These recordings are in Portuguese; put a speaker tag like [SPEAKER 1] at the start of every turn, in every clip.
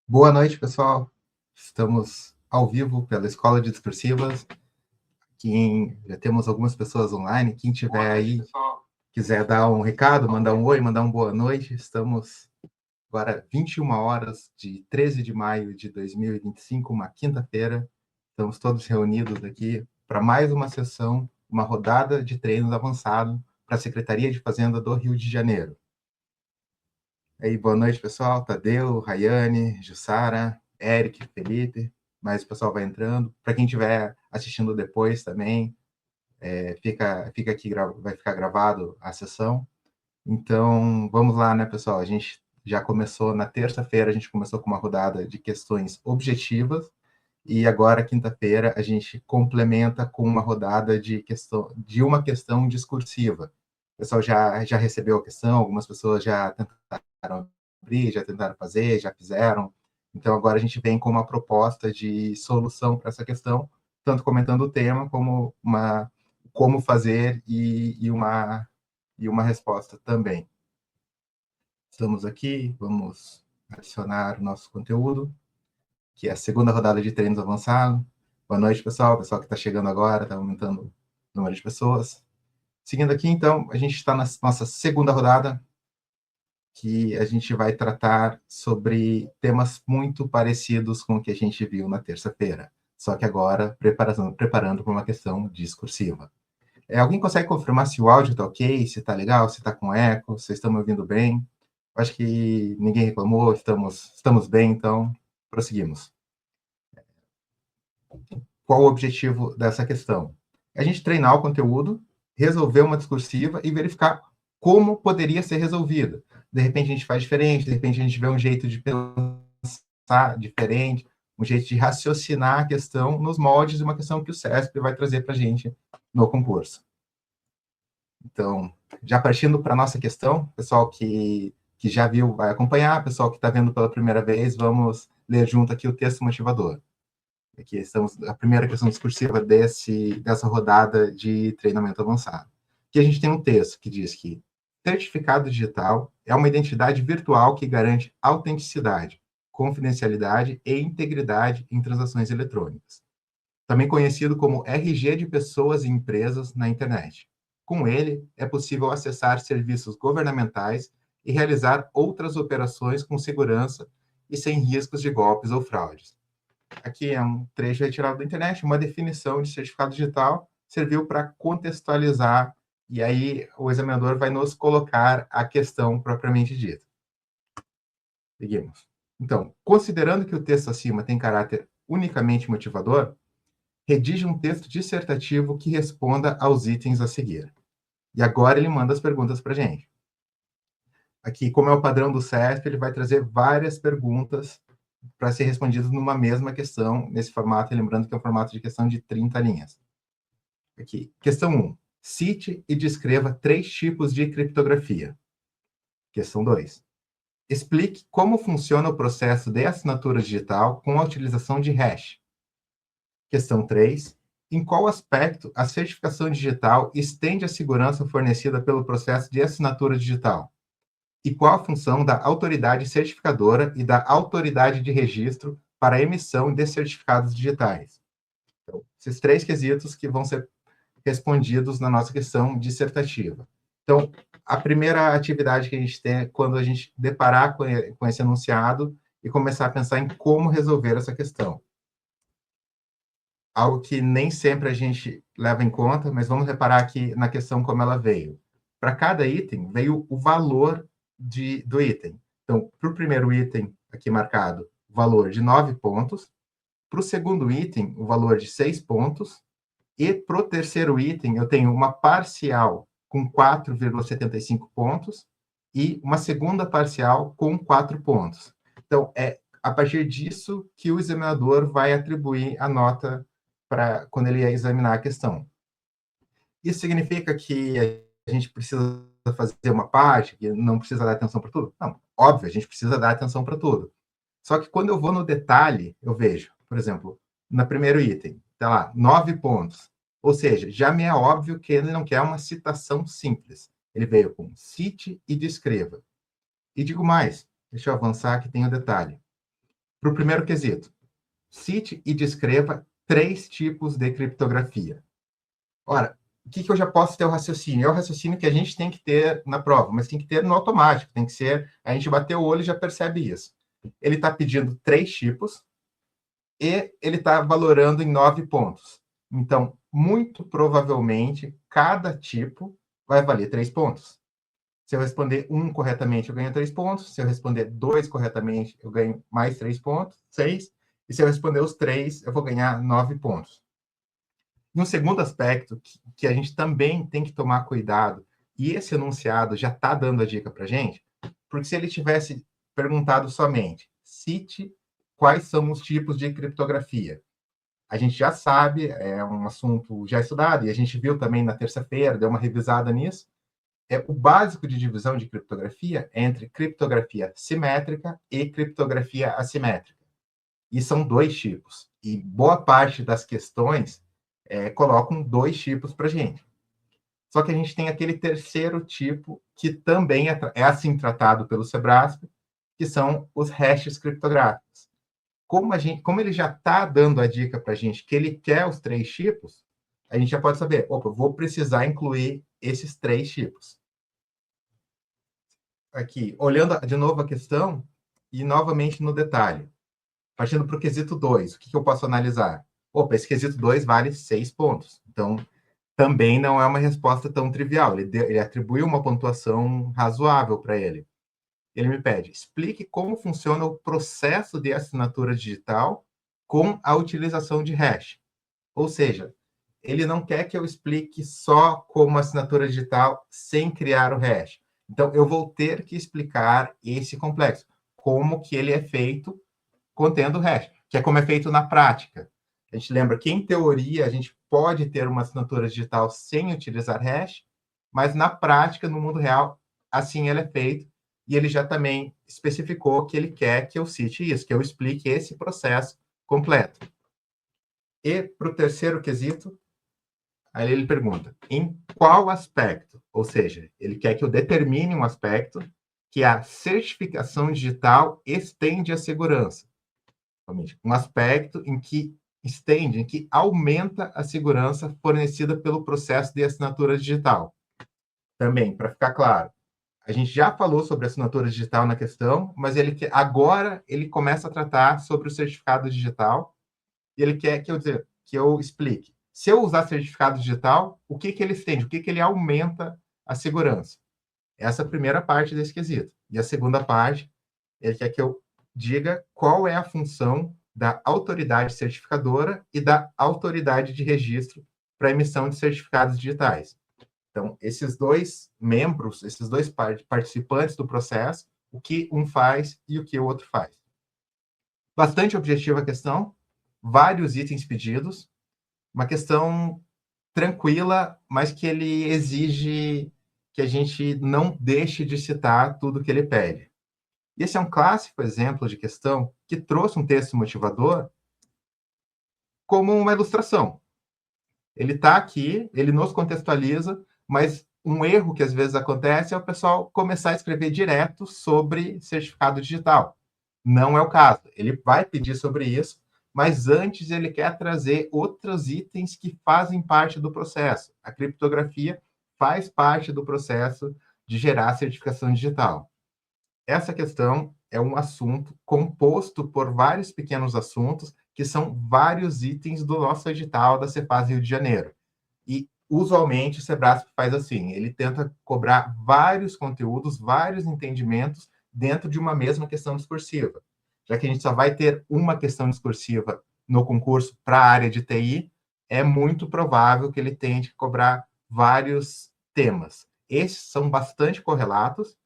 [SPEAKER 1] Boa noite, pessoal. Estamos ao vivo pela Escola de Discursivas. Já temos algumas pessoas online. Quem tiver aí, quiser dar um recado, mandar um oi, mandar uma boa noite. Estamos agora 21 horas de 13 de maio de 2025, uma quinta-feira. Estamos todos reunidos aqui para mais uma sessão, uma rodada de treinos avançado para a Secretaria de Fazenda do Rio de Janeiro. Aí, boa noite, pessoal. Tadeu, Rayane, Jussara, Eric, Felipe. Mais o pessoal vai entrando. Para quem estiver assistindo depois também, fica aqui, vai ficar gravado a sessão. Então, vamos lá, né, pessoal? A gente já começou na terça-feira, a gente começou com uma rodada de questões objetivas, e agora, quinta-feira, a gente complementa com uma rodada de uma questão discursiva. O pessoal já recebeu a questão, algumas pessoas já tentaram abrir, já tentaram fazer, já fizeram. Então, agora a gente vem com uma proposta de solução para essa questão, tanto comentando o tema como como fazer e uma resposta também. Estamos aqui, vamos adicionar o nosso conteúdo, que é a segunda rodada de treinos avançado. Boa noite, pessoal. Pessoal que está chegando agora, está aumentando o número de pessoas. Seguindo aqui, então, a gente está na nossa segunda rodada, que a gente vai tratar sobre temas muito parecidos com o que a gente viu na terça-feira, só que agora preparando para uma questão discursiva. Alguém consegue confirmar se o áudio está ok, se está legal, se está com eco, se estão me ouvindo bem? Acho que ninguém reclamou, estamos bem, então prosseguimos. Qual o objetivo dessa questão? É a gente treinar o conteúdo, resolver uma discursiva e verificar como poderia ser resolvida. De repente a gente faz diferente, de repente a gente vê um jeito de pensar diferente, um jeito de raciocinar a questão nos moldes de uma questão que o CESP vai trazer para a gente no concurso. Então, já partindo para a nossa questão, pessoal que já viu vai acompanhar, pessoal que está vendo pela primeira vez, vamos ler junto aqui o texto motivador. Aqui estamos a primeira questão discursiva dessa rodada de treinamento avançado. Aqui a gente tem um texto que diz que certificado digital é uma identidade virtual que garante autenticidade, confidencialidade e integridade em transações eletrônicas, também conhecido como RG de pessoas e empresas na internet. Com ele, é possível acessar serviços governamentais e realizar outras operações com segurança e sem riscos de golpes ou fraudes. Aqui é um trecho retirado da internet, uma definição de certificado digital, serviu para contextualizar, e aí o examinador vai nos colocar a questão propriamente dita. Seguimos. Então, considerando que o texto acima tem caráter unicamente motivador, redige um texto dissertativo que responda aos itens a seguir. E agora ele manda as perguntas para a gente. Aqui, como é o padrão do CESP, ele vai trazer várias perguntas para ser respondidas numa mesma questão, nesse formato, lembrando que é um formato de questão de 30 linhas. Aqui, questão 1. Cite e descreva 3 tipos de criptografia. Questão 2. Explique como funciona o processo de assinatura digital com a utilização de hash. Questão 3. Em qual aspecto a certificação digital estende a segurança fornecida pelo processo de assinatura digital? E qual a função da autoridade certificadora e da autoridade de registro para a emissão de certificados digitais? Então, esses 3 quesitos que vão ser respondidos na nossa questão dissertativa. Então, a primeira atividade que a gente tem é quando a gente deparar com esse enunciado e começar a pensar em como resolver essa questão. Algo que nem sempre a gente leva em conta, mas vamos reparar aqui na questão como ela veio. Para cada item, veio o valor do item. Então, para o primeiro item aqui marcado, o valor de 9 pontos. Para o segundo item, o valor de 6 pontos. E para o terceiro item, eu tenho uma parcial com 4,75 pontos e uma segunda parcial com 4 pontos. Então, é a partir disso que o examinador vai atribuir a nota para quando ele examinar a questão. Isso significa que a gente precisa fazer uma parte, que não precisa dar atenção para tudo? Não. óbvio, a gente precisa dar atenção para tudo. Só que quando eu vou no detalhe, eu vejo, por exemplo, no primeiro item, tá lá, 9 pontos. Ou seja, já me é óbvio que ele não quer uma citação simples. Ele veio com cite e descreva. E digo mais, deixa eu avançar que tem um detalhe. Para o primeiro quesito, cite e descreva 3 tipos de criptografia. Ora, o que eu já posso ter o raciocínio? É o raciocínio que a gente tem que ter na prova, mas tem que ter no automático, tem que ser, a gente bater o olho e já percebe isso. Ele está pedindo 3 tipos e ele está valorando em 9 pontos. Então, muito provavelmente, cada tipo vai valer 3 pontos. Se eu responder 1 corretamente, eu ganho 3 pontos. Se eu responder 2 corretamente, eu ganho mais 3 pontos, 6. E se eu responder os 3, eu vou ganhar 9 pontos. E um segundo aspecto que a gente também tem que tomar cuidado, e esse enunciado já está dando a dica para a gente, porque se ele tivesse perguntado somente, cite quais são os tipos de criptografia. A gente já sabe, é um assunto já estudado, e a gente viu também na terça-feira, deu uma revisada nisso. O básico de divisão de criptografia é entre criptografia simétrica e criptografia assimétrica. E são 2 tipos. E boa parte das questões colocam 2 tipos para a gente. Só que a gente tem aquele terceiro tipo, que também é assim tratado pelo Sebrasp, que são os hashes criptográficos. Como ele já está dando a dica para a gente que ele quer os 3 tipos, a gente já pode saber, opa, vou precisar incluir esses 3 tipos. Aqui, olhando de novo a questão, e novamente no detalhe. Partindo para o quesito 2, o que eu posso analisar? Opa, esse quesito 2 vale 6 pontos. Então, também não é uma resposta tão trivial. Ele atribui uma pontuação razoável para ele. Ele me pede, explique como funciona o processo de assinatura digital com a utilização de hash. Ou seja, ele não quer que eu explique só como assinatura digital sem criar o hash. Então, eu vou ter que explicar esse complexo, como que ele é feito contendo hash, que é como é feito na prática. A gente lembra que, em teoria, a gente pode ter uma assinatura digital sem utilizar hash, mas na prática, no mundo real, assim ele é feito, e ele já também especificou que ele quer que eu cite isso, que eu explique esse processo completo. E para o terceiro quesito, aí ele pergunta, em qual aspecto? Ou seja, ele quer que eu determine um aspecto que a certificação digital estende a segurança. Um aspecto em que estende, em que aumenta a segurança fornecida pelo processo de assinatura digital. Também, para ficar claro, a gente já falou sobre assinatura digital na questão, mas agora ele começa a tratar sobre o certificado digital e ele quer que eu explique. Se eu usar certificado digital, o que ele estende, o que ele aumenta a segurança. Essa é a primeira parte desse quesito. E a segunda parte, ele quer que eu diga qual é a função da autoridade certificadora e da autoridade de registro para emissão de certificados digitais. Então, esses 2 membros, esses 2 participantes do processo, o que um faz e o que o outro faz. Bastante objetiva a questão, vários itens pedidos, uma questão tranquila, mas que ele exige que a gente não deixe de citar tudo que ele pede. E esse é um clássico exemplo de questão que trouxe um texto motivador como uma ilustração. Ele está aqui, ele nos contextualiza, mas um erro que às vezes acontece é o pessoal começar a escrever direto sobre certificado digital. Não é o caso. Ele vai pedir sobre isso, mas antes ele quer trazer outros itens que fazem parte do processo. A criptografia faz parte do processo de gerar certificação digital. Essa questão é um assunto composto por vários pequenos assuntos, que são vários itens do nosso edital da Cefaz Rio de Janeiro. E, usualmente, o Sebrasp faz assim, ele tenta cobrar vários conteúdos, vários entendimentos dentro de uma mesma questão discursiva. Já que a gente só vai ter uma questão discursiva no concurso para a área de TI, é muito provável que ele tente cobrar vários temas. Esses são bastante correlatos,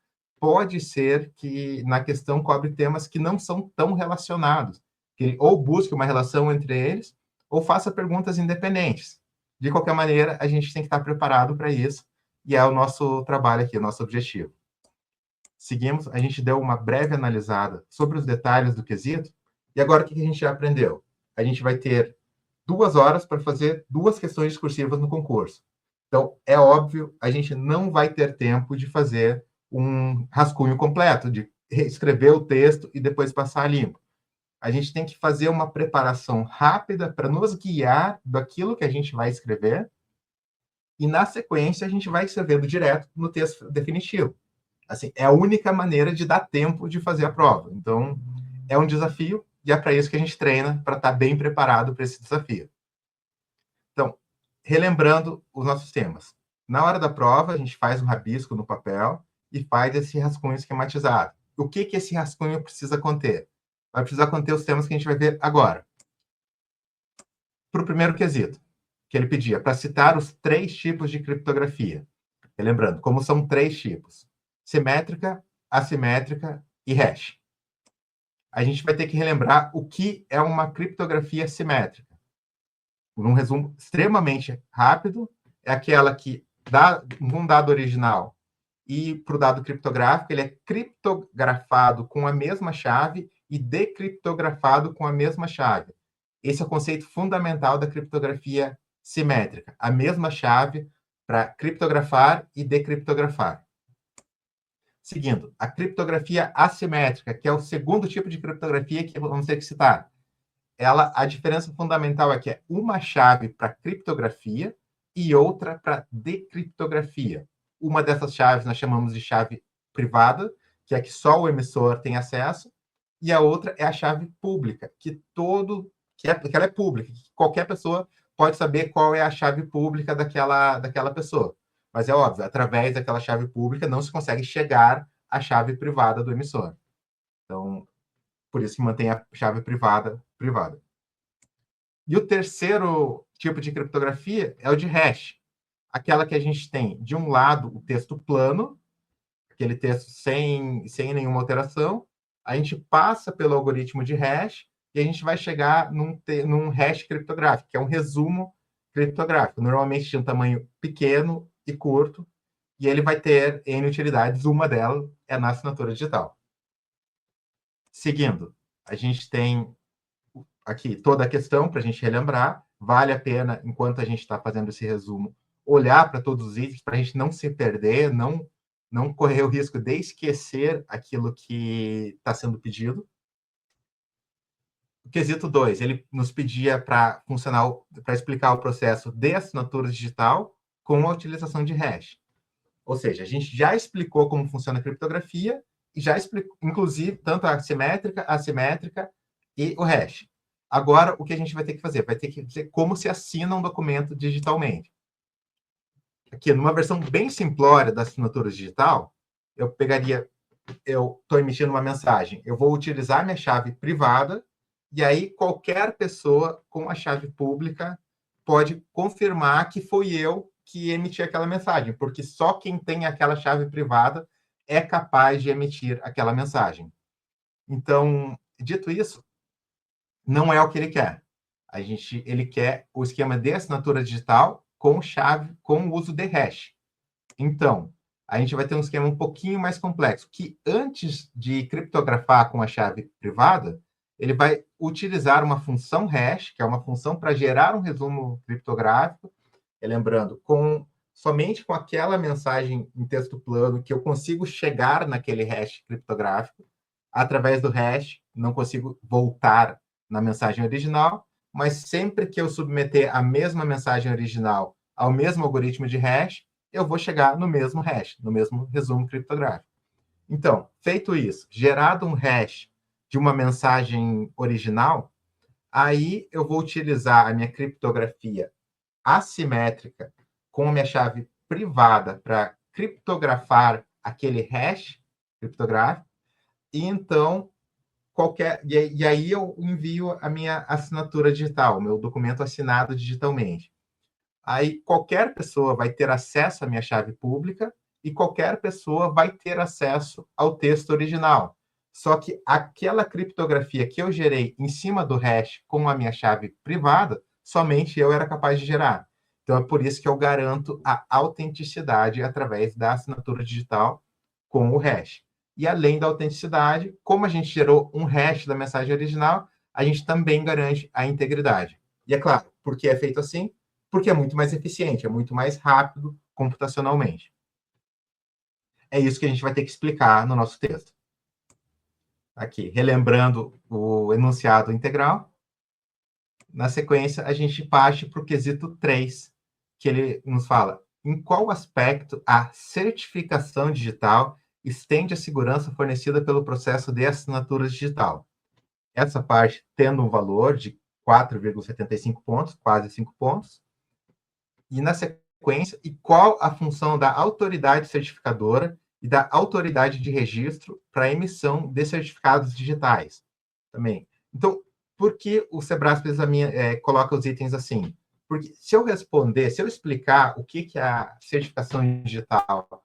[SPEAKER 1] pode ser que na questão cobre temas que não são tão relacionados, que ele ou busque uma relação entre eles, ou faça perguntas independentes. De qualquer maneira, a gente tem que estar preparado para isso, e é o nosso trabalho aqui, o nosso objetivo. Seguimos, a gente deu uma breve analisada sobre os detalhes do quesito, e agora o que a gente já aprendeu? A gente vai ter 2 horas para fazer 2 questões discursivas no concurso. Então, é óbvio, a gente não vai ter tempo de fazer um rascunho completo, de escrever o texto e depois passar a limpo. A gente tem que fazer uma preparação rápida para nos guiar daquilo que a gente vai escrever, e na sequência a gente vai escrevendo direto no texto definitivo. Assim, é a única maneira de dar tempo de fazer a prova. Então, é um desafio e é para isso que a gente treina, para estar bem preparado para esse desafio. Então, relembrando os nossos temas. Na hora da prova, a gente faz um rabisco no papel e faz esse rascunho esquematizado. O que esse rascunho precisa conter? Vai precisar conter os temas que a gente vai ver agora. Para o primeiro quesito, que ele pedia, para citar os 3 tipos de criptografia. Lembrando, como são 3 tipos: simétrica, assimétrica e hash. A gente vai ter que relembrar o que é uma criptografia simétrica. Num resumo extremamente rápido, é aquela que dá um dado original e para o dado criptográfico, ele é criptografado com a mesma chave e decriptografado com a mesma chave. Esse é o conceito fundamental da criptografia simétrica, a mesma chave para criptografar e decriptografar. Seguindo, a criptografia assimétrica, que é o segundo tipo de criptografia que vamos ter que citar. A diferença fundamental é que é uma chave para criptografia e outra para decriptografia. Uma dessas chaves nós chamamos de chave privada, que é que só o emissor tem acesso, e a outra é a chave pública, que ela é pública, que qualquer pessoa pode saber qual é a chave pública daquela pessoa. Mas é óbvio, através daquela chave pública não se consegue chegar à chave privada do emissor. Então, por isso que mantém a chave privada. E o terceiro tipo de criptografia é o de hash, aquela que a gente tem, de um lado, o texto plano, aquele texto sem nenhuma alteração, a gente passa pelo algoritmo de hash e a gente vai chegar num hash criptográfico, que é um resumo criptográfico, normalmente de um tamanho pequeno e curto, e ele vai ter N utilidades, uma delas é na assinatura digital. Seguindo, a gente tem aqui toda a questão para a gente relembrar. Vale a pena, enquanto a gente está fazendo esse resumo, olhar para todos os itens, para a gente não se perder, não correr o risco de esquecer aquilo que está sendo pedido. O quesito 2, ele nos pedia para explicar o processo de assinatura digital com a utilização de hash. Ou seja, a gente já explicou como funciona a criptografia e já explicou, inclusive, tanto a simétrica, a assimétrica e o hash. Agora, o que a gente vai ter que fazer? Vai ter que dizer como se assina um documento digitalmente. Aqui, numa versão bem simplória da assinatura digital, eu estou emitindo uma mensagem, eu vou utilizar minha chave privada, e aí qualquer pessoa com a chave pública pode confirmar que foi eu que emiti aquela mensagem, porque só quem tem aquela chave privada é capaz de emitir aquela mensagem. Então, dito isso, não é o que ele quer. Ele quer o esquema de assinatura digital com chave, com o uso de hash. Então, a gente vai ter um esquema um pouquinho mais complexo, que antes de criptografar com a chave privada, ele vai utilizar uma função hash, que é uma função para gerar um resumo criptográfico, lembrando, somente com aquela mensagem em texto plano que eu consigo chegar naquele hash criptográfico. Através do hash, não consigo voltar na mensagem original, mas sempre que eu submeter a mesma mensagem original ao mesmo algoritmo de hash, eu vou chegar no mesmo hash, no mesmo resumo criptográfico. Então, feito isso, gerado um hash de uma mensagem original, aí eu vou utilizar a minha criptografia assimétrica com a minha chave privada para criptografar aquele hash criptográfico, e então e aí eu envio a minha assinatura digital, o meu documento assinado digitalmente. Aí qualquer pessoa vai ter acesso à minha chave pública e qualquer pessoa vai ter acesso ao texto original. Só que aquela criptografia que eu gerei em cima do hash com a minha chave privada, somente eu era capaz de gerar. Então é por isso que eu garanto a autenticidade através da assinatura digital com o hash. E além da autenticidade, como a gente gerou um hash da mensagem original, a gente também garante a integridade. E é claro, por que é feito assim? Porque é muito mais eficiente, é muito mais rápido computacionalmente. É isso que a gente vai ter que explicar no nosso texto. Aqui, relembrando o enunciado integral. Na sequência, a gente parte para o quesito 3, que ele nos fala em qual aspecto a certificação digital estende a segurança fornecida pelo processo de assinatura digital. Essa parte tendo um valor de 4,75 pontos, quase 5 pontos. E na sequência, e qual a função da autoridade certificadora e da autoridade de registro para a emissão de certificados digitais também. Então, por que o Sebrasp coloca os itens assim? Porque se eu responder, se eu explicar o que a certificação digital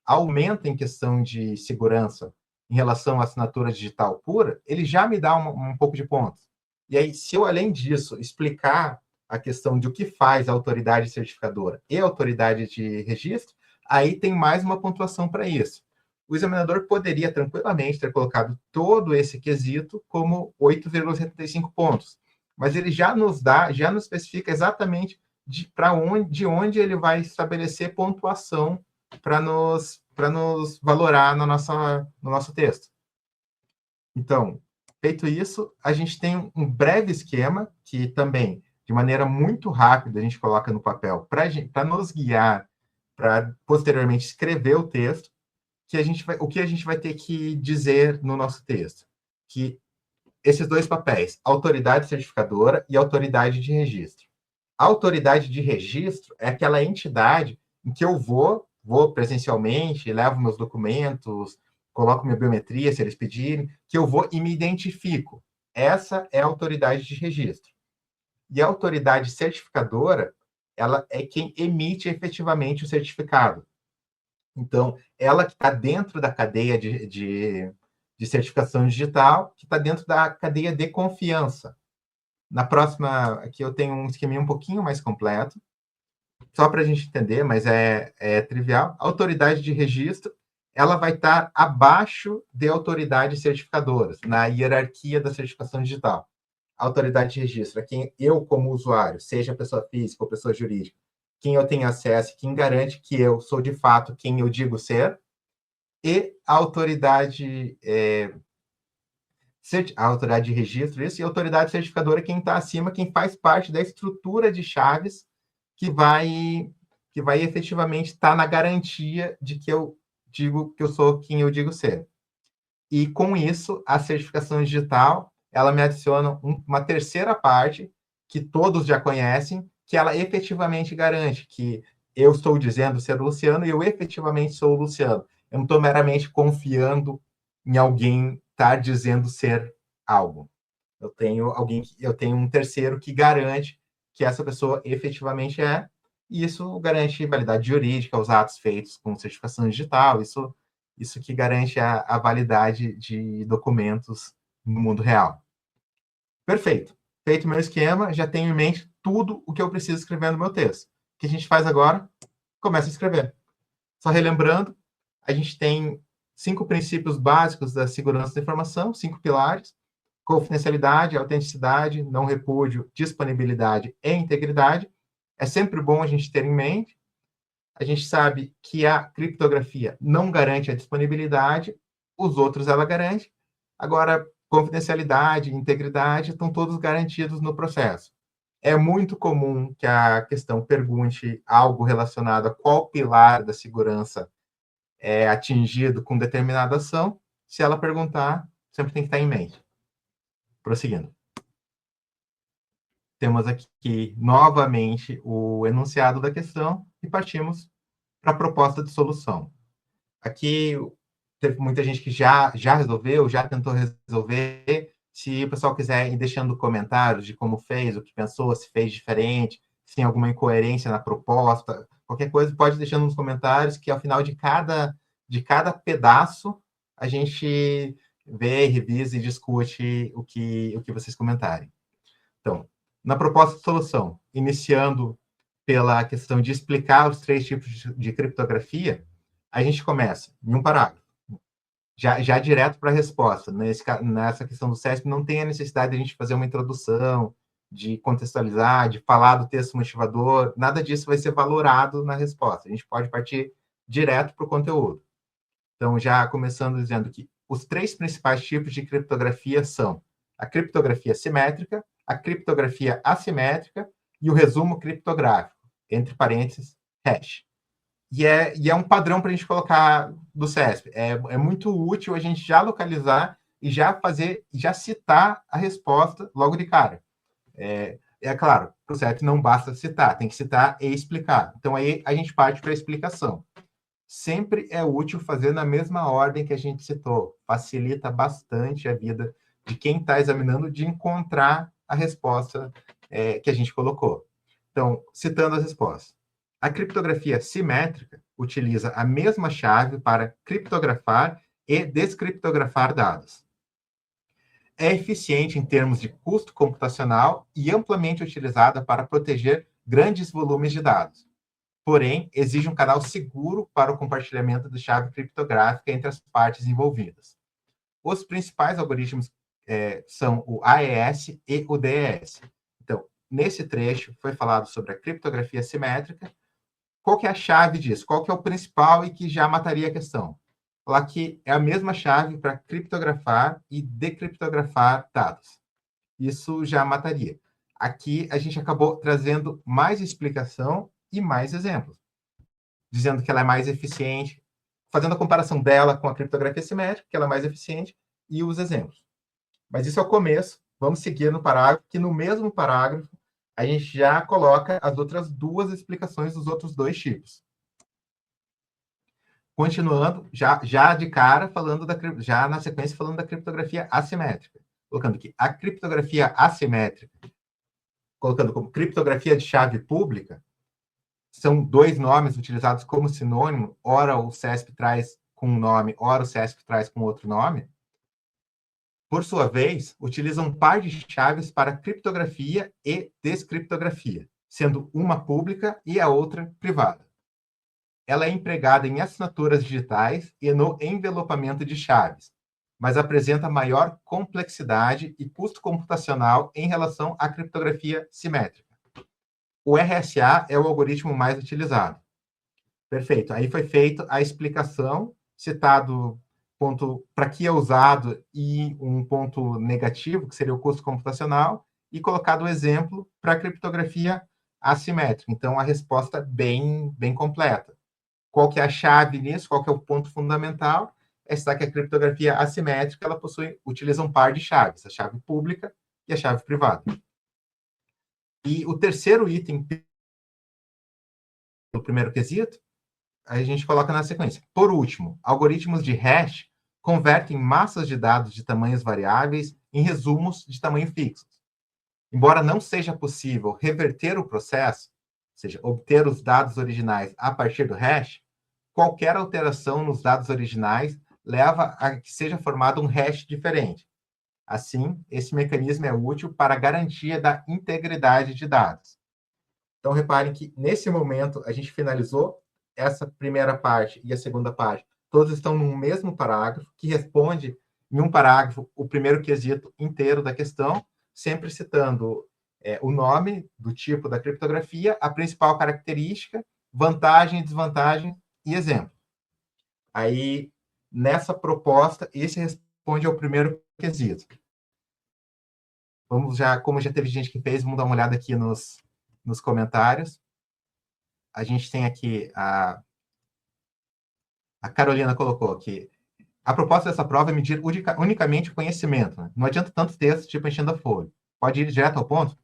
[SPEAKER 1] aumenta em questão de segurança em relação à assinatura digital pura, ele já me dá um pouco de pontos. E aí, se eu, além disso, explicar a questão de o que faz a autoridade certificadora e a autoridade de registro, aí tem mais uma pontuação para isso. O examinador poderia tranquilamente ter colocado todo esse quesito como 8,75 pontos, mas ele já nos dá, já nos especifica exatamente de onde ele vai estabelecer pontuação para nos valorar no nosso texto. Então, feito isso, a gente tem um breve esquema que também, de maneira muito rápida, a gente coloca no papel para nos guiar, para posteriormente escrever o texto, o que a gente vai ter que dizer no nosso texto. Que esses dois papéis, autoridade certificadora e autoridade de registro. A autoridade de registro é aquela entidade em que eu vou presencialmente, levo meus documentos, coloco minha biometria, se eles pedirem, que eu vou e me identifico. Essa é a autoridade de registro. E a autoridade certificadora, ela é quem emite efetivamente o certificado. Então, ela que está dentro da cadeia de certificação digital, que está dentro da cadeia de confiança. Na próxima, aqui eu tenho um esqueminha um pouquinho mais completo, só para a gente entender, mas é trivial. A autoridade de registro, ela vai estar abaixo de autoridades certificadoras, na hierarquia da certificação digital. A autoridade de registro é quem eu, como usuário, seja pessoa física ou pessoa jurídica, quem eu tenho acesso, quem garante que eu sou de fato quem eu digo ser, e a autoridade de registro, isso, e a autoridade certificadora, quem está acima, quem faz parte da estrutura de chaves que vai efetivamente estar na garantia de que eu digo que eu sou quem eu digo ser. E com isso, a certificação digital, ela me adiciona uma terceira parte que todos já conhecem, que ela efetivamente garante que eu estou dizendo ser o Luciano e eu efetivamente sou o Luciano. Eu não estou meramente confiando em alguém estar dizendo ser algo. Eu tenho um terceiro que garante que essa pessoa efetivamente é, e isso garante validade jurídica aos atos feitos com certificação digital, isso que garante a validade de documentos no mundo real. Perfeito. Feito o meu esquema, já tenho em mente tudo o que eu preciso escrever no meu texto. O que a gente faz agora? Começa a escrever. Só relembrando, a gente tem 5 princípios básicos da segurança da informação, 5 pilares: confidencialidade, autenticidade, não repúdio, disponibilidade e integridade. É sempre bom a gente ter em mente. A gente sabe que a criptografia não garante a disponibilidade, os outros ela garante. Agora, confidencialidade, integridade estão todos garantidos no processo. É muito comum que a questão pergunte algo relacionado a qual pilar da segurança é atingido com determinada ação. Se ela perguntar, sempre tem que estar em mente. Prosseguindo. Temos aqui novamente o enunciado da questão e partimos para a proposta de solução. Aqui teve muita gente que já resolveu, já tentou resolver. Se o pessoal quiser ir deixando comentários de como fez, o que pensou, se fez diferente, se tem alguma incoerência na proposta, qualquer coisa, pode ir deixando nos comentários, que ao final de cada pedaço a gente vê, revisa e discute o que vocês comentarem. Então, na proposta de solução, iniciando pela questão de explicar os 3 tipos de criptografia, a gente começa em um parágrafo, já direto para a resposta. Nessa questão do CESP, não tem a necessidade de a gente fazer uma introdução, de contextualizar, de falar do texto motivador, nada disso vai ser valorado na resposta. A gente pode partir direto para o conteúdo. Então, já começando dizendo que os 3 principais tipos de criptografia são a criptografia simétrica, a criptografia assimétrica e o resumo criptográfico, entre parênteses, hash. E é um padrão para a gente colocar do CESP. É muito útil a gente já localizar e já citar a resposta logo de cara. Claro, para o CESP não basta citar, tem que citar e explicar. Então, aí a gente parte para a explicação. Sempre é útil fazer na mesma ordem que a gente citou. Facilita bastante a vida de quem está examinando de encontrar a resposta que a gente colocou. Então, citando as respostas. A criptografia simétrica utiliza a mesma chave para criptografar e descriptografar dados. É eficiente em termos de custo computacional e amplamente utilizada para proteger grandes volumes de dados. Porém, exige um canal seguro para o compartilhamento de chave criptográfica entre as partes envolvidas. Os principais algoritmos são o AES e o DES. Então, nesse trecho foi falado sobre a criptografia simétrica. Qual que é a chave disso? Qual que é o principal e que já mataria a questão? Falar que é a mesma chave para criptografar e decriptografar dados. Isso já mataria. Aqui a gente acabou trazendo mais explicação e mais exemplos, dizendo que ela é mais eficiente, fazendo a comparação dela com a criptografia simétrica, que ela é mais eficiente, e os exemplos. Mas isso é o começo. Vamos seguir no parágrafo, que no mesmo parágrafo a gente já coloca as outras 2 explicações dos outros 2 tipos. Continuando, já de cara, já na sequência, falando da criptografia assimétrica. Colocando que a criptografia assimétrica, colocando como criptografia de chave pública, são 2 nomes utilizados como sinônimo, ora o CESP traz com um nome, ora o CESP traz com outro nome. Por sua vez, utilizam um par de chaves para criptografia e descriptografia, sendo uma pública e a outra privada. Ela é empregada em assinaturas digitais e no envelopamento de chaves, mas apresenta maior complexidade e custo computacional em relação à criptografia simétrica. O RSA é o algoritmo mais utilizado. Perfeito. Aí foi feita a explicação, citado ponto para que é usado e um ponto negativo, que seria o custo computacional, e colocado o exemplo para a criptografia assimétrica. Então, a resposta bem completa. Qual que é a chave nisso? Qual que é o ponto fundamental? É estar que a criptografia assimétrica ela utiliza um par de chaves, a chave pública e a chave privada. E o terceiro item do primeiro quesito, a gente coloca na sequência. Por último, algoritmos de hash convertem massas de dados de tamanhos variáveis em resumos de tamanho fixo. Embora não seja possível reverter o processo, ou seja, obter os dados originais a partir do hash, qualquer alteração nos dados originais leva a que seja formado um hash diferente. Assim, esse mecanismo é útil para a garantia da integridade de dados. Então, reparem que, nesse momento, a gente finalizou essa primeira parte e a segunda parte. Todos estão no mesmo parágrafo, que responde, em um parágrafo, o primeiro quesito inteiro da questão, sempre citando o nome do tipo da criptografia, a principal característica, vantagem, desvantagem e exemplo. Aí, nessa proposta, esse responde ao primeiro quesito. Vamos já, como já teve gente que fez, vamos dar uma olhada aqui nos comentários. A gente tem aqui a Carolina colocou aqui. A proposta dessa prova é medir unicamente o conhecimento. Né? Não adianta tanto texto, tipo enchendo a folha. Pode ir direto ao ponto?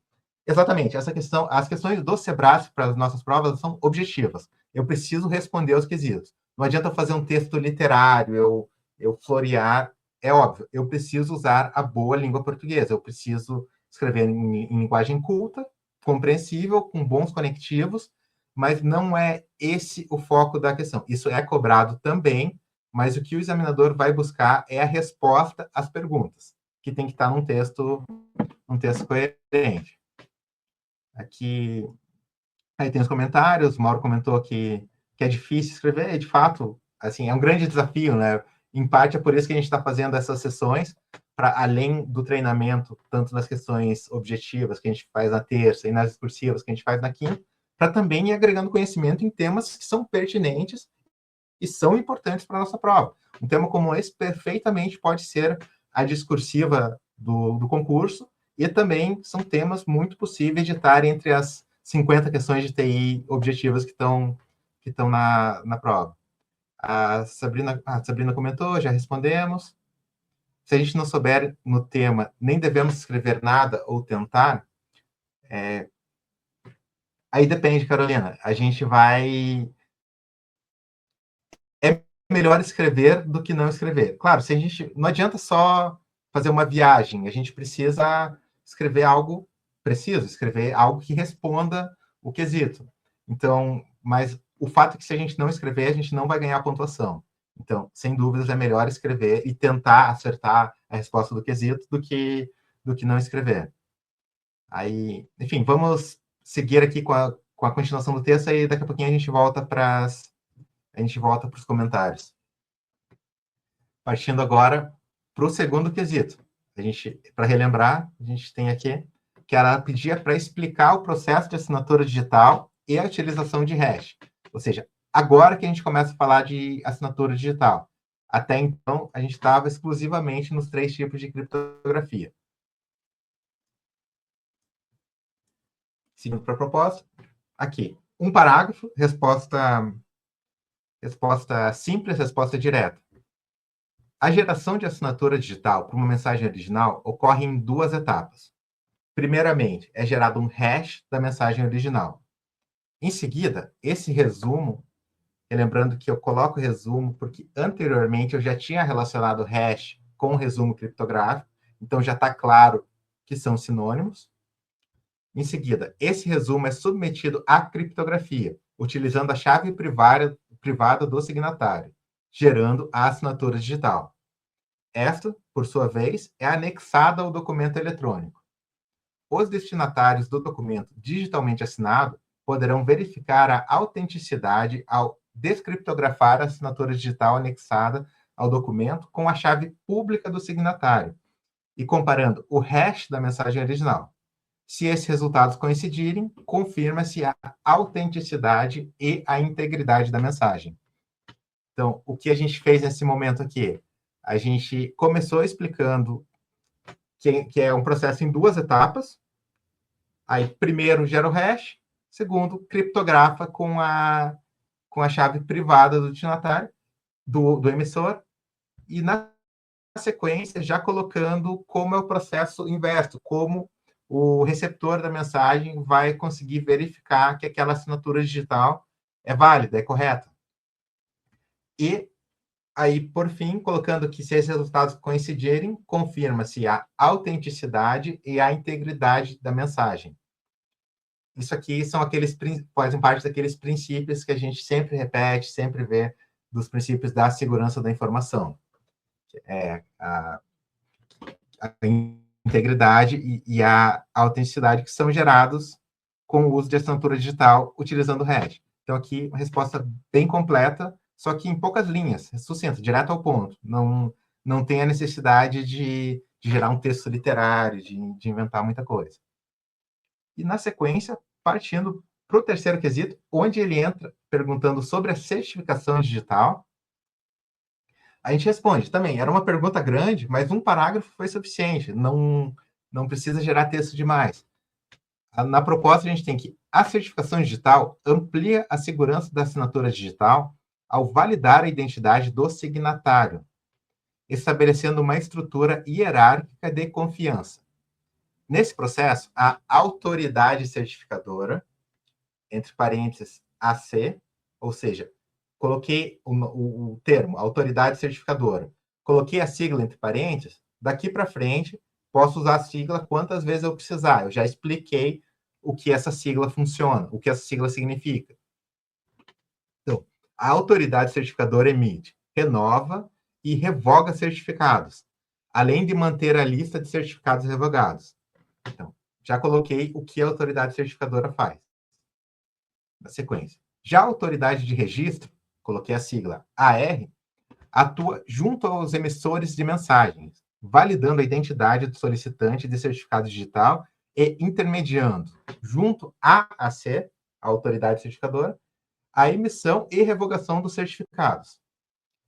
[SPEAKER 1] Exatamente. Essa questão, as questões do Sebrasp para as nossas provas são objetivas. Eu preciso responder aos quesitos. Não adianta fazer um texto literário, eu florear. É óbvio, eu preciso usar a boa língua portuguesa. Eu preciso escrever em linguagem culta, compreensível, com bons conectivos, mas não é esse o foco da questão. Isso é cobrado também, mas o que o examinador vai buscar é a resposta às perguntas, que tem que estar num texto coerente. Aqui, aí tem os comentários, o Mauro comentou que é difícil escrever, e de fato, assim, é um grande desafio, né? Em parte é por isso que a gente está fazendo essas sessões, para além do treinamento, tanto nas questões objetivas que a gente faz na terça e nas discursivas que a gente faz na quinta, para também ir agregando conhecimento em temas que são pertinentes e são importantes para a nossa prova. Um tema como esse perfeitamente pode ser a discursiva do concurso, e também são temas muito possíveis de estar entre as 50 questões de TI objetivas que estão na prova. A Sabrina comentou, já respondemos. Se a gente não souber no tema, nem devemos escrever nada ou tentar, aí depende, Carolina. A gente vai... É melhor escrever do que não escrever. Claro, se a gente... Não adianta só fazer uma viagem, a gente precisa escrever algo preciso, escrever algo que responda o quesito. Então, mas o fato é que se a gente não escrever, a gente não vai ganhar a pontuação. Então, sem dúvidas, é melhor escrever e tentar acertar a resposta do quesito do que não escrever. Aí, enfim, vamos seguir aqui com a continuação do texto, e daqui a pouquinho a gente volta para os comentários. Partindo agora para o segundo quesito. Para relembrar, a gente tem aqui que ela pedia para explicar o processo de assinatura digital e a utilização de hash. Ou seja, agora que a gente começa a falar de assinatura digital. Até então, a gente estava exclusivamente nos 3 tipos de criptografia. Seguindo para a proposta, aqui, um parágrafo, resposta simples, resposta direta. A geração de assinatura digital para uma mensagem original ocorre em 2 etapas. Primeiramente, é gerado um hash da mensagem original. Em seguida, esse resumo, lembrando que eu coloco resumo porque anteriormente eu já tinha relacionado hash com resumo criptográfico, então já está claro que são sinônimos. Em seguida, esse resumo é submetido à criptografia, utilizando a chave privada do signatário, gerando a assinatura digital. Esta, por sua vez, é anexada ao documento eletrônico. Os destinatários do documento digitalmente assinado poderão verificar a autenticidade ao descriptografar a assinatura digital anexada ao documento com a chave pública do signatário e comparando o hash da mensagem original. Se esses resultados coincidirem, confirma-se a autenticidade e a integridade da mensagem. Então, o que a gente fez nesse momento aqui? A gente começou explicando que é um processo em 2 etapas. Aí, primeiro, gera o hash. Segundo, criptografa com a chave privada do destinatário, do emissor. E, na sequência, já colocando como é o processo inverso, como o receptor da mensagem vai conseguir verificar que aquela assinatura digital é válida, é correta. E aí, por fim, colocando que se esses resultados coincidirem, confirma-se a autenticidade e a integridade da mensagem. Isso aqui fazem parte daqueles princípios que a gente sempre repete, sempre vê, dos princípios da segurança da informação. A integridade e a autenticidade que são gerados com o uso de assinatura digital utilizando o hash. Então, aqui, uma resposta bem completa, só que em poucas linhas, sucinta, direto ao ponto. Não tem a necessidade de gerar um texto literário, de inventar muita coisa. E, na sequência, partindo para o terceiro quesito, onde ele entra perguntando sobre a certificação digital, a gente responde também. Era uma pergunta grande, mas um parágrafo foi suficiente. Não precisa gerar texto demais. Na proposta, a gente tem que a certificação digital amplia a segurança da assinatura digital ao validar a identidade do signatário, estabelecendo uma estrutura hierárquica de confiança. Nesse processo, a autoridade certificadora, entre parênteses, AC, ou seja, coloquei o termo, autoridade certificadora, coloquei a sigla entre parênteses, daqui para frente, posso usar a sigla quantas vezes eu precisar. Eu já expliquei o que essa sigla funciona, o que essa sigla significa. Então, a autoridade certificadora emite, renova e revoga certificados, além de manter a lista de certificados revogados. Então, já coloquei o que a autoridade certificadora faz. Na sequência. Já a autoridade de registro, coloquei a sigla AR, atua junto aos emissores de mensagens, validando a identidade do solicitante de certificado digital e intermediando, junto à AC, a autoridade certificadora, a emissão e revogação dos certificados.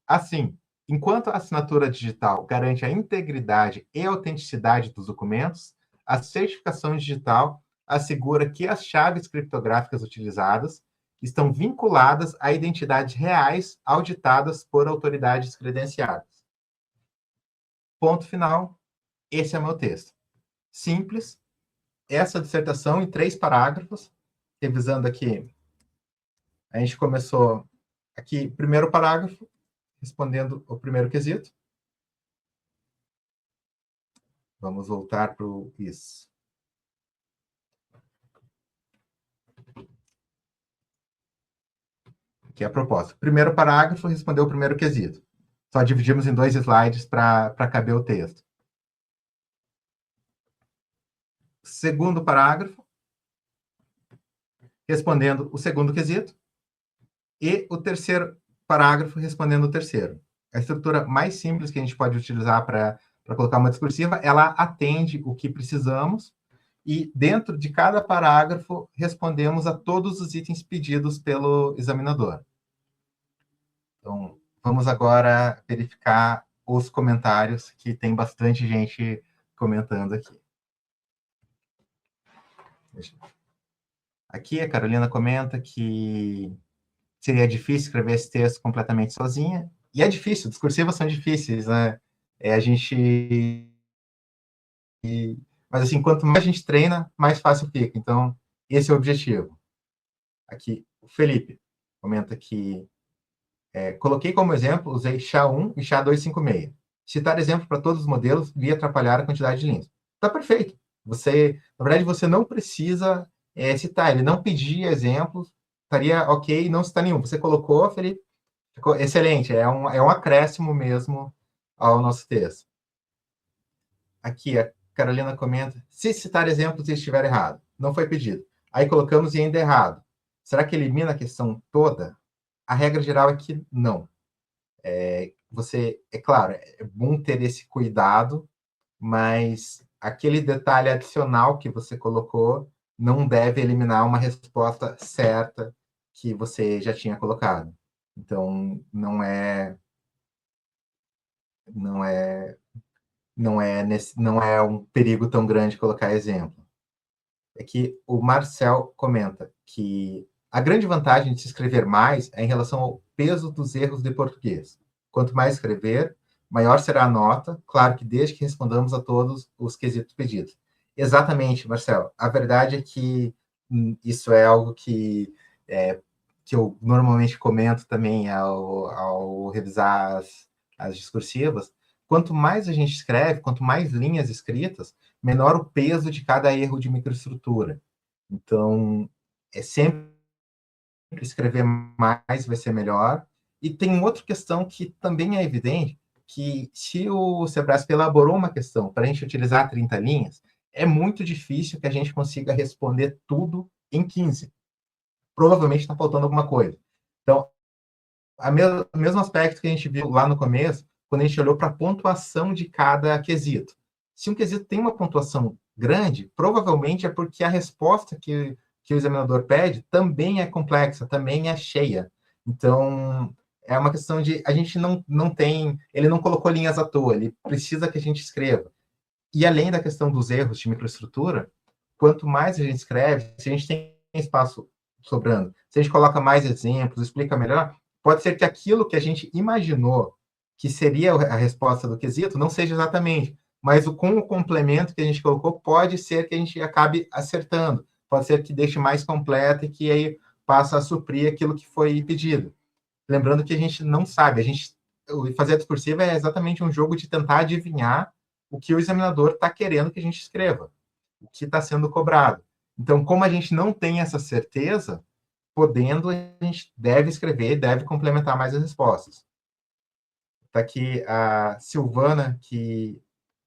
[SPEAKER 1] Assim, enquanto a assinatura digital garante a integridade e autenticidade dos documentos, a certificação digital assegura que as chaves criptográficas utilizadas estão vinculadas a identidades reais auditadas por autoridades credenciadas. Ponto final. Esse é o meu texto. Simples. Essa dissertação em 3 parágrafos. Revisando aqui, a gente começou aqui, primeiro parágrafo, respondendo o primeiro quesito. Vamos voltar para o isso. Aqui é a proposta. Primeiro parágrafo respondeu o primeiro quesito. Só dividimos em 2 slides para caber o texto. Segundo parágrafo, respondendo o segundo quesito. E o terceiro parágrafo respondendo o terceiro. A estrutura mais simples que a gente pode utilizar para colocar uma discursiva, ela atende o que precisamos e dentro de cada parágrafo respondemos a todos os itens pedidos pelo examinador. Então, vamos agora verificar os comentários, que tem bastante gente comentando aqui. Aqui a Carolina comenta que seria difícil escrever esse texto completamente sozinha. E é difícil, discursivas são difíceis, né? A gente... Mas, assim, quanto mais a gente treina, mais fácil fica. Então, esse é o objetivo. Aqui, o Felipe comenta que coloquei como exemplo, usei SHA-1 e SHA-256. Citar exemplo para todos os modelos via atrapalhar a quantidade de linhas. Está perfeito. Na verdade, você não precisa citar. Ele não pedia exemplos, estaria ok não citar nenhum. Você colocou, Felipe, ficou excelente. É um acréscimo mesmo ao nosso texto. Aqui, a Carolina comenta, se citar exemplos e estiver errado. Não foi pedido. Aí colocamos e ainda errado. Será que elimina a questão toda? A regra geral é que não. É claro, é bom ter esse cuidado, mas aquele detalhe adicional que você colocou não deve eliminar uma resposta certa que você já tinha colocado. Então, não é um perigo tão grande colocar exemplo. É que o Marcel comenta que a grande vantagem de se escrever mais é em relação ao peso dos erros de português. Quanto mais escrever, maior será a nota, claro que desde que respondamos a todos os quesitos pedidos. Exatamente, Marcel. A verdade é que isso é algo que eu normalmente comento também ao revisar as discursivas. Quanto mais a gente escreve, quanto mais linhas escritas, menor o peso de cada erro de microestrutura. Então, sempre escrever mais vai ser melhor. E tem outra questão que também é evidente, que se o Sebrasp elaborou uma questão para a gente utilizar 30 linhas, é muito difícil que a gente consiga responder tudo em 15. Provavelmente está faltando alguma coisa. Então, o mesmo aspecto que a gente viu lá no começo, quando a gente olhou para a pontuação de cada quesito. Se um quesito tem uma pontuação grande, provavelmente é porque a resposta que o examinador pede também é complexa, também é cheia. Então, é uma questão de... A gente não tem... Ele não colocou linhas à toa, ele precisa que a gente escreva. E além da questão dos erros de microestrutura, quanto mais a gente escreve, se a gente tem espaço sobrando, se a gente coloca mais exemplos, explica melhor, pode ser que aquilo que a gente imaginou que seria a resposta do quesito não seja exatamente, mas com o complemento que a gente colocou, pode ser que a gente acabe acertando, pode ser que deixe mais completo e que aí passa a suprir aquilo que foi pedido. Lembrando que a gente não sabe, fazer a discursiva é exatamente um jogo de tentar adivinhar o que o examinador está querendo que a gente escreva, o que está sendo cobrado. Então, como a gente não tem essa certeza, podendo, a gente deve escrever, deve complementar mais as respostas. Está aqui a Silvana, que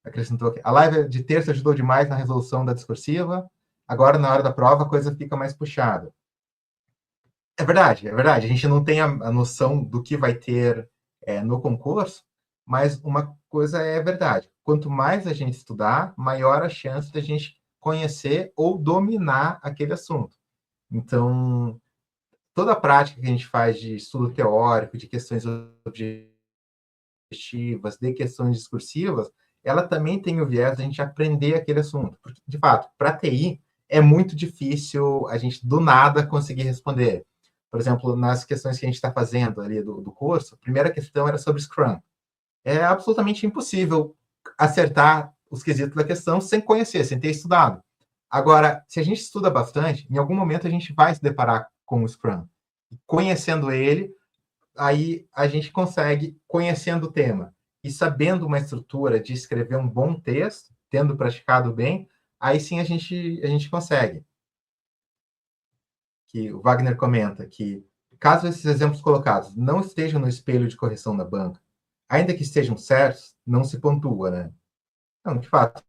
[SPEAKER 1] acrescentou aqui. A live de terça ajudou demais na resolução da discursiva. Agora, na hora da prova, a coisa fica mais puxada. É verdade, é verdade. A gente não tem a noção do que vai ter no concurso, mas uma coisa é verdade: quanto mais a gente estudar, maior a chance da gente conhecer ou dominar aquele assunto. Então, toda a prática que a gente faz de estudo teórico, de questões objetivas, de questões discursivas, ela também tem o viés de a gente aprender aquele assunto. Porque, de fato, para TI, é muito difícil a gente, do nada, conseguir responder. Por exemplo, nas questões que a gente está fazendo ali do curso, a primeira questão era sobre Scrum. É absolutamente impossível acertar os quesitos da questão sem conhecer, sem ter estudado. Agora, se a gente estuda bastante, em algum momento a gente vai se deparar com o Scrum. Conhecendo ele, aí a gente consegue, conhecendo o tema e sabendo uma estrutura de escrever um bom texto, tendo praticado bem, aí sim a gente consegue. Que o Wagner comenta que, caso esses exemplos colocados não estejam no espelho de correção da banca, ainda que estejam certos, não se pontua, né? Não, de fato,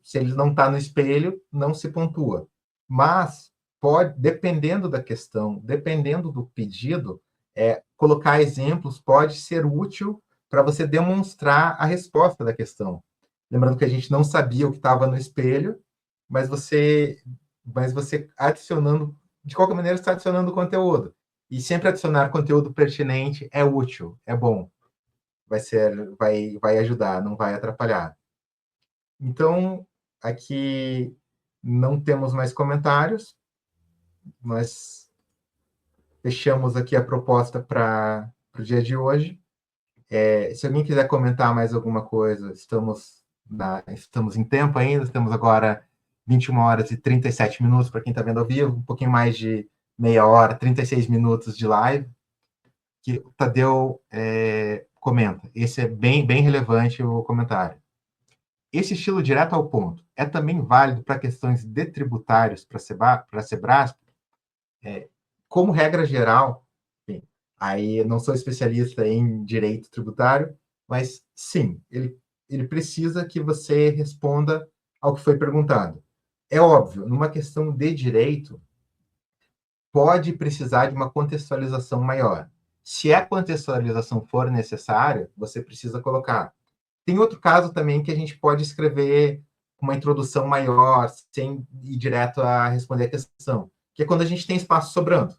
[SPEAKER 1] se ele não está no espelho, não se pontua. Mas pode, dependendo da questão, dependendo do pedido, colocar exemplos pode ser útil para você demonstrar a resposta da questão. Lembrando que a gente não sabia o que estava no espelho, mas você adicionando, de qualquer maneira, está adicionando conteúdo. E sempre adicionar conteúdo pertinente é útil, é bom. Vai ajudar, não vai atrapalhar. Então, aqui não temos mais comentários, mas fechamos aqui a proposta para o dia de hoje. Se alguém quiser comentar mais alguma coisa, estamos em tempo ainda, estamos agora 21 horas e 37 minutos para quem está vendo ao vivo, um pouquinho mais de meia hora, 36 minutos de live, que o Tadeu comenta. Esse é bem relevante o comentário. Esse estilo direto ao ponto é também válido para questões de tributários para a Sebrasp? Como regra geral, enfim, aí eu não sou especialista em direito tributário, mas sim, ele precisa que você responda ao que foi perguntado. É óbvio, numa questão de direito, pode precisar de uma contextualização maior. Se a contextualização for necessária, você precisa colocar. Tem outro caso também que a gente pode escrever uma introdução maior, sem ir direto a responder a questão, que é quando a gente tem espaço sobrando.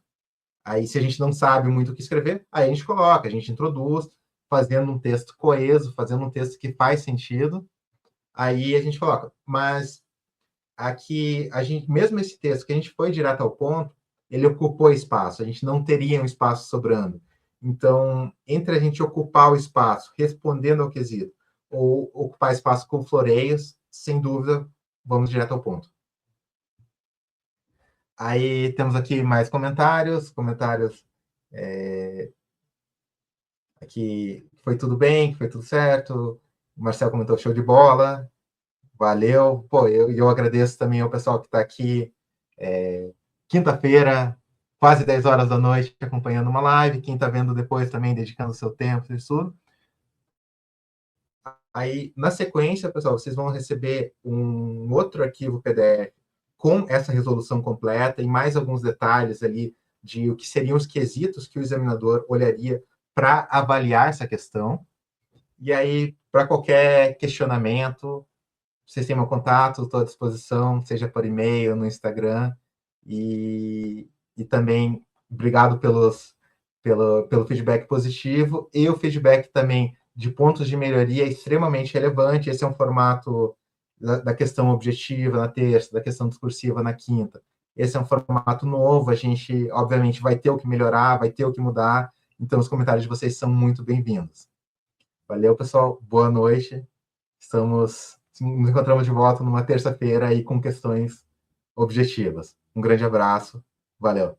[SPEAKER 1] Aí, se a gente não sabe muito o que escrever, aí a gente coloca, a gente introduz, fazendo um texto coeso, fazendo um texto que faz sentido, aí a gente coloca. Mas aqui, mesmo esse texto que a gente foi direto ao ponto, ele ocupou espaço, a gente não teria um espaço sobrando. Então, entre a gente ocupar o espaço respondendo ao quesito ou ocupar espaço com floreios, sem dúvida, vamos direto ao ponto. Aí temos aqui mais comentários aqui, foi tudo bem, foi tudo certo. O Marcel comentou show de bola, valeu. Pô, eu agradeço também ao pessoal que está aqui, quinta-feira, quase 10 horas da noite, acompanhando uma live. Quem está vendo depois também, dedicando o seu tempo e tudo. Aí, na sequência, pessoal, vocês vão receber um outro arquivo PDF com essa resolução completa e mais alguns detalhes ali de o que seriam os quesitos que o examinador olharia para avaliar essa questão. E aí, para qualquer questionamento, vocês têm meu contato, estou à disposição, seja por e-mail, no Instagram. E também, obrigado pelo feedback positivo e o feedback também de pontos de melhoria extremamente relevante. Esse é um formato da questão objetiva na terça, da questão discursiva na quinta. Esse é um formato novo, a gente, obviamente, vai ter o que melhorar, vai ter o que mudar, então os comentários de vocês são muito bem-vindos. Valeu, pessoal, boa noite. Nos encontramos de volta numa terça-feira aí com questões objetivas. Um grande abraço, valeu.